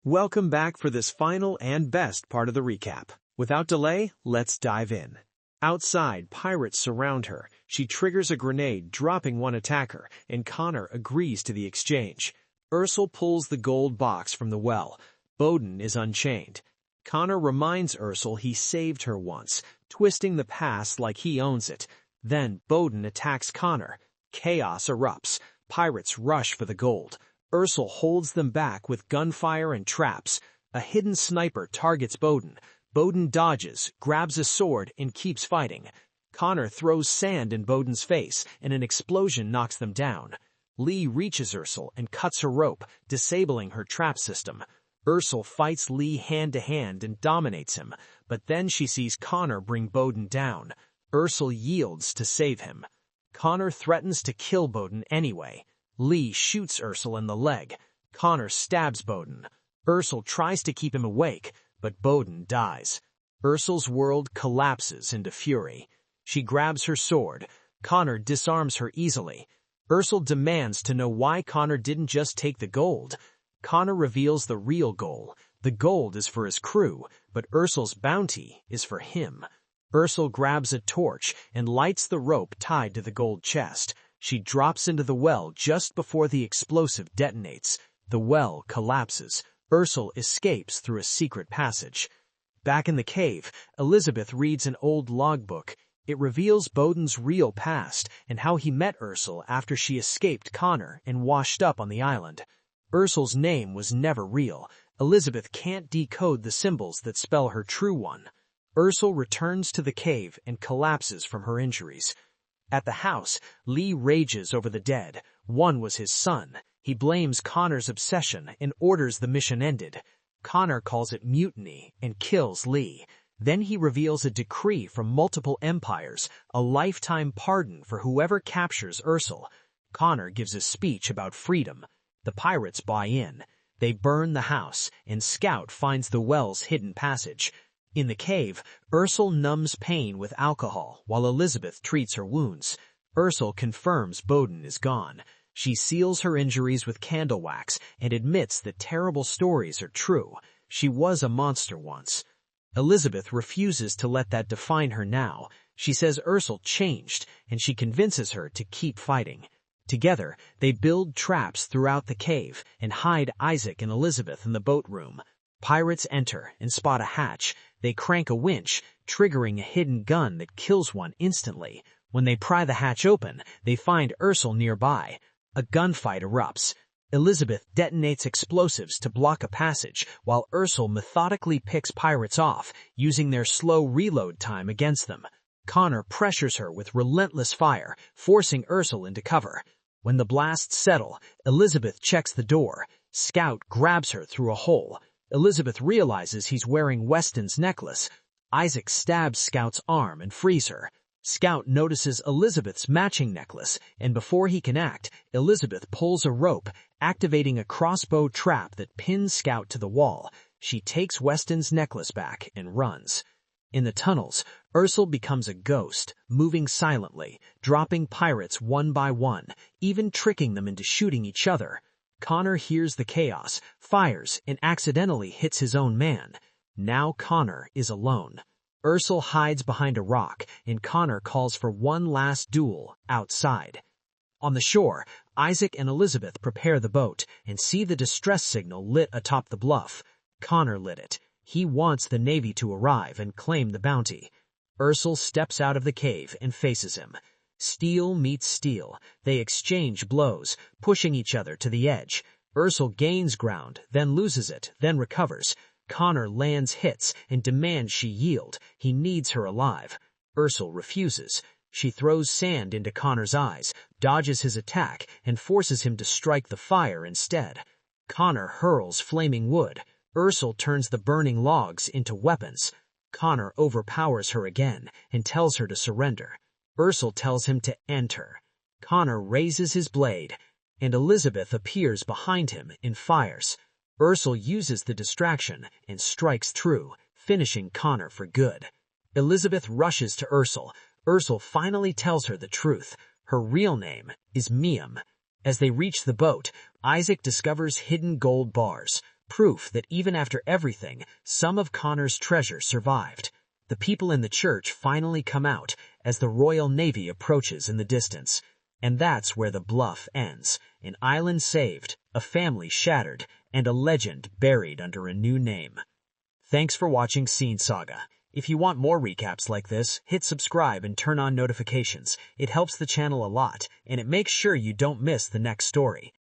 Welcome back for this final and best part of the recap. Without delay, let's dive in. Outside, pirates surround her. She triggers a grenade, dropping one attacker, and Connor agrees to the exchange. Ursel pulls the gold box from the well. Bowden is unchained. Connor reminds Ursel he saved her once, twisting the past like he owns it. Then Bowden attacks Connor. Chaos erupts. Pirates rush for the gold. Ursel holds them back with gunfire and traps. A hidden sniper targets Bowden. Bowden dodges, grabs a sword, and keeps fighting. Connor throws sand in Bowden's face, and an explosion knocks them down. Lee reaches Ursel and cuts her rope, disabling her trap system. Ursel fights Lee hand-to-hand and dominates him, but then she sees Connor bring Bowden down. Ursel yields to save him. Connor threatens to kill Bowden anyway. Lee shoots Ursel in the leg. Connor stabs Bowden. Ursel tries to keep him awake, but Bowden dies. Ursel's world collapses into fury. She grabs her sword. Connor disarms her easily. Ursel demands to know why Connor didn't just take the gold. Connor reveals the real goal. The gold is for his crew, but Ursel's bounty is for him. Ursel grabs a torch and lights the rope tied to the gold chest. She drops into the well just before the explosive detonates. The well collapses. Ursel escapes through a secret passage. Back in the cave, Elizabeth reads an old logbook. It reveals Bowden's real past and how he met Ursel after she escaped Connor and washed up on the island. Ursel's name was never real. Elizabeth can't decode the symbols that spell her true one. Ursel returns to the cave and collapses from her injuries. At the house, Lee rages over the dead. One was his son. He blames Connor's obsession and orders the mission ended. Connor calls it mutiny and kills Lee. Then he reveals a decree from multiple empires, a lifetime pardon for whoever captures Ursel. Connor gives a speech about freedom. The pirates buy in. They burn the house, and Scout finds the well's hidden passage. In the cave, Ursel numbs pain with alcohol while Elizabeth treats her wounds. Ursel confirms Bowden is gone. She seals her injuries with candle wax and admits that terrible stories are true. She was a monster once. Elizabeth refuses to let that define her now. She says Ursel changed, and she convinces her to keep fighting. Together, they build traps throughout the cave and hide Isaac and Elizabeth in the boat room. Pirates enter and spot a hatch. They crank a winch, triggering a hidden gun that kills one instantly. When they pry the hatch open, they find Ursel nearby. A gunfight erupts. Elizabeth detonates explosives to block a passage, while Ursel methodically picks pirates off, using their slow reload time against them. Connor pressures her with relentless fire, forcing Ursel into cover. When the blasts settle, Elizabeth checks the door. Scout grabs her through a hole. Elizabeth realizes he's wearing Weston's necklace. Isaac stabs Scout's arm and frees her. Scout notices Elizabeth's matching necklace, and before he can act, Elizabeth pulls a rope, activating a crossbow trap that pins Scout to the wall. She takes Weston's necklace back and runs. In the tunnels, Ursel becomes a ghost, moving silently, dropping pirates one by one, even tricking them into shooting each other. Connor hears the chaos, fires, and accidentally hits his own man. Now Connor is alone. Ursel hides behind a rock, and Connor calls for one last duel outside. On the shore, Isaac and Elizabeth prepare the boat and see the distress signal lit atop the bluff. Connor lit it. He wants the Navy to arrive and claim the bounty. Ursel steps out of the cave and faces him. Steel meets steel. They exchange blows, pushing each other to the edge. Ursel gains ground, then loses it, then recovers. Connor lands hits and demands she yield. He needs her alive. Ursel refuses. She throws sand into Connor's eyes, dodges his attack, and forces him to strike the fire instead. Connor hurls flaming wood. Ursel turns the burning logs into weapons. Connor overpowers her again and tells her to surrender. Ursel tells him to end her. Connor raises his blade, and Elizabeth appears behind him and fires. Ursel uses the distraction and strikes through, finishing Connor for good. Elizabeth rushes to Ursel. Ursel finally tells her the truth. Her real name is Miam. As they reach the boat, Isaac discovers hidden gold bars. proof that even after everything, some of Connor's treasure survived. The people in the church finally come out as the Royal Navy approaches in the distance. And that's where the Bluff ends. An island saved, a family shattered, and a legend buried under a new name. Thanks for watching Scene Saga. If you want more recaps like this, hit subscribe and turn on notifications. It helps the channel a lot, and it makes sure you don't miss the next story.